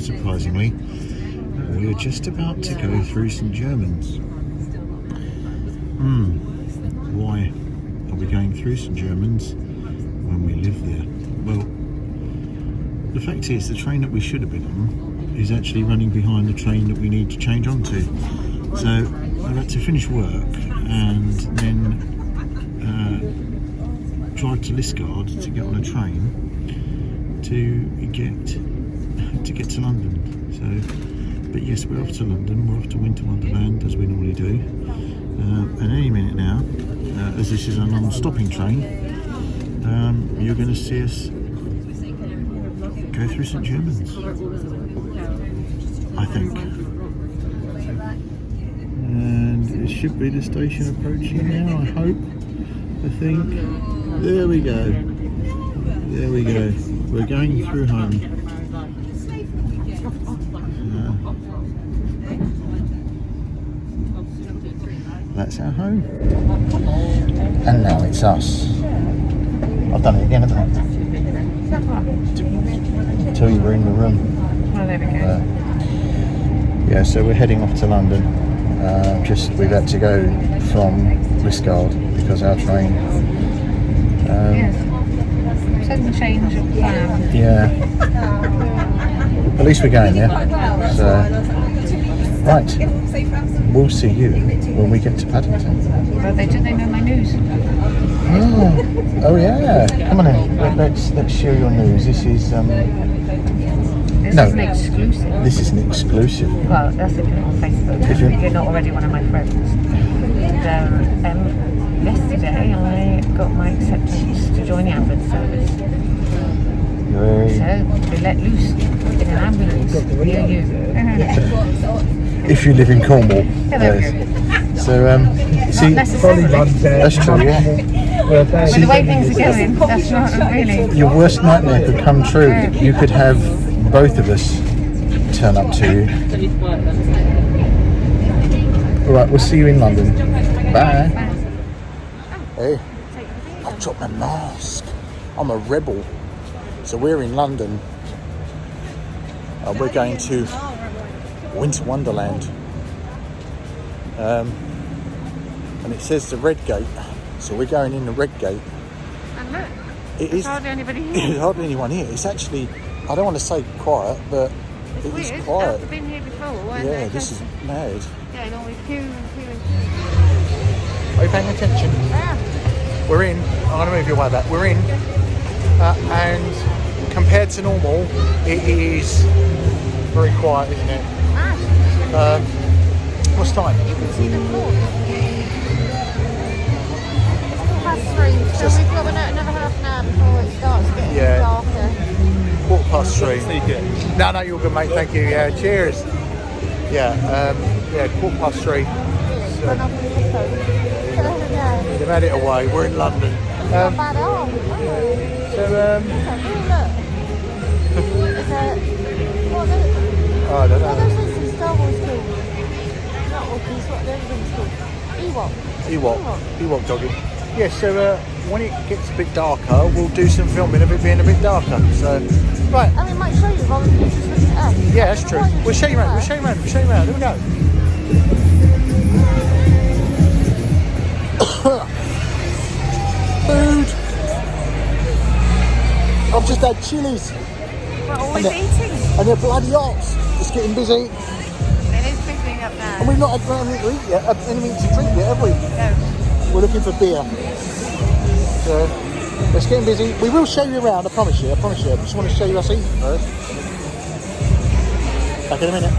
unsurprisingly, we're just about to go through St Germans. Why are we going through St Germans when we live there? Well, the fact is, the train that we should have been on is actually running behind the train that we need to change onto. So I've had to finish work and then drive to Liskeard to get on a train to get to London. So, but yes, we're off to London. We're off to Winter Wonderland as we normally do. And any minute now, as this is a non-stopping train, you're going to see us go through St Germans, I think. And it should be the station approaching now, I hope. I think. There we go. There we go. We're going through home. That's our home. And now it's us. I've done it again, haven't I? Till you were in the room. Oh, there we go. Yeah, so we're heading off to London. We've had to go from Liskeard because our train. Sudden change of plan. Yeah. At least we're going, yeah. So, right. We'll see you when we get to Paddington. Well, they know my news. Oh yeah. Come on in. Let's show your news. This is This is an exclusive. This is an exclusive. Well, that's if you're on Facebook. If you're not already one of my friends. Yesterday I got my acceptance to join the ambulance service. So we let loose in an ambulance near you. If you live in Cornwall. So see, that's true, yeah. With the way things are going, that's not really. Your worst nightmare could come true. You could have both of us turn up to you. Alright, we'll see you in London. Bye. Hey, I've dropped my mask. I'm a rebel. So we're in London. We're going to Winter Wonderland. And it says the red gate. So we're going in the red gate. And look, there's hardly anybody here. There's hardly anyone here. It's actually, I don't want to say quiet, but It's it's weird. quiet. I've been here before. Yeah, this is mad. Yeah, and always queuing and queuing. Are you paying attention? Yeah. We're in. I'm going to move your way back. We're in. And compared to normal, it is very quiet, isn't it? What's time? You can see the floor. It's 3:30, so we've got another half an hour before it starts getting darker. 3:15. No, you're good, mate. Thank you. Yeah, cheers. Yeah, 3:15. So, they've had it away. We're in London. Not bad at all. So, I don't know. Star Wars called? Not Waggies, what the other thing's called? Ewok doggy. Yeah, so when it gets a bit darker, we'll do some filming of it being a bit darker. So, right. I mean, might show you rather than just looking at us. Yeah, that's true. We'll show you around. Here we go. Food. I've just had chilies. We're always eating. And they're bloody hot. It's getting busy. It is busy up now. And we've not had anything to eat yet, anything to drink yet, have we? No. We're looking for beer. So, it's getting busy. We will show you around, I promise you. I just want to show you us eating first. Back in a minute.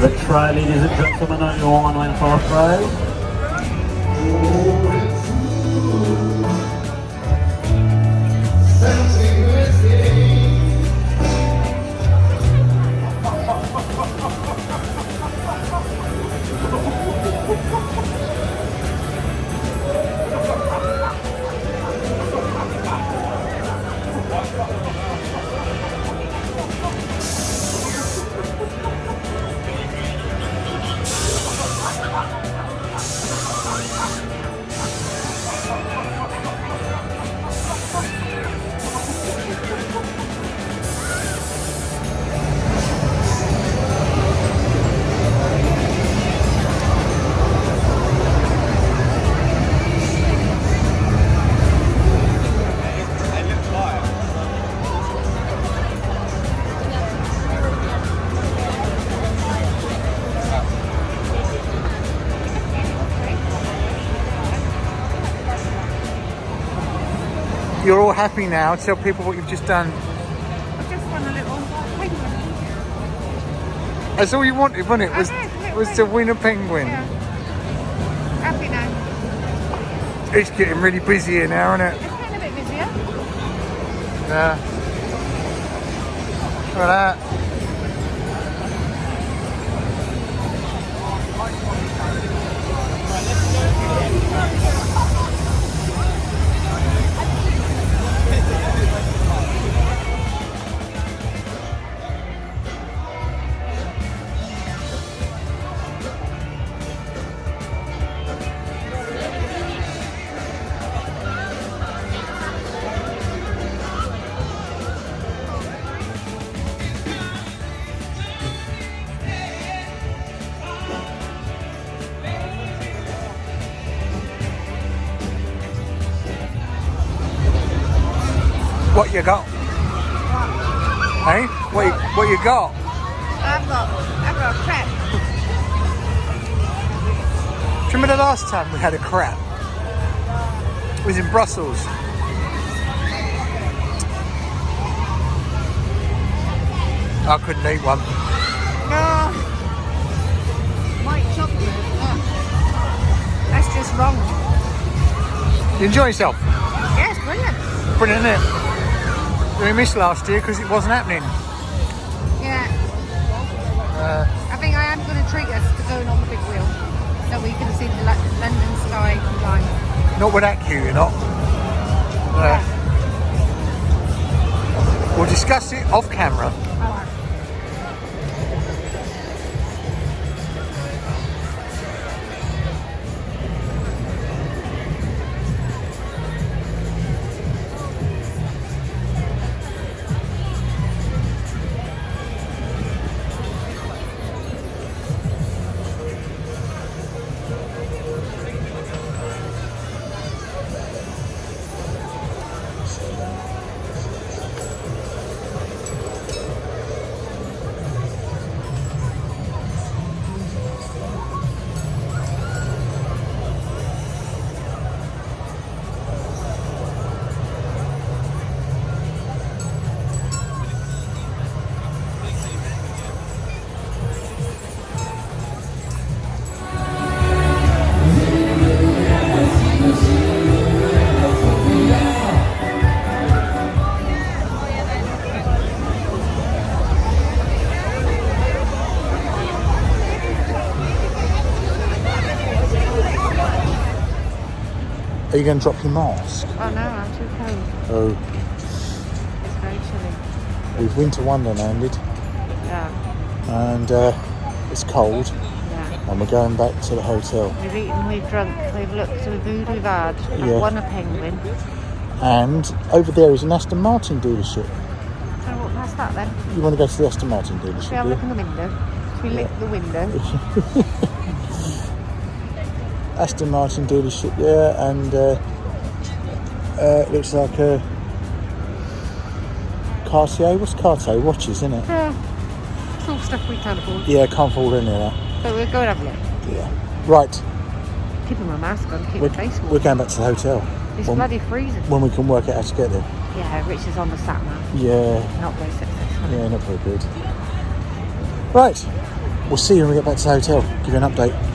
have a tray, ladies and gentlemen, on your 114 tray. You're all happy now. Tell people what you've just done. I just won a little penguin. That's all you wanted, wasn't it? Was to win a penguin. Yeah. Happy now. It's getting really busy here now, isn't it? It's getting a bit busier. Yeah. Look at that. What you got? Hey, what you got? I've got a crab. Do you remember the last time we had a crab? It was in Brussels. I couldn't eat one. No. White chocolate. That's just wrong. You enjoy yourself? Yes, brilliant. Brilliant, isn't it? We missed last year because it wasn't happening. Yeah. I think I am going to treat us to going on the big wheel so we can see the London sky line. Not with that queue, you're not. We'll discuss it off camera. Alright. Are you going to drop your mask? Oh no, I'm too cold. Oh, It's very chilly. we've winter wonderlanded Yeah. and it's cold Yeah. and we're going back to the hotel. We've eaten, we've drunk, we've looked, we've food, we've had. I've Yeah. won a penguin. And over there is an Aston Martin dealership. So I walk past that then. You want to go to the Aston Martin Should we dealership? have a Yeah? look in the window? Should we lick the window? Aston Martin dealership there, and it looks like a Cartier. What's Cartier? Watches, isn't it? Yeah. It's all stuff we can't afford. Yeah, can't fall in there. But we'll go and have a look. Yeah. Right, Keeping my mask on, keep we're, my face we're warm. going back to the hotel It's when, bloody freezing. when we can work out how to get there. Yeah, Rich is on the sat nav. Yeah, Not very successful. yeah, not very good. Right, we'll see you when we get back to the hotel. Give you an update.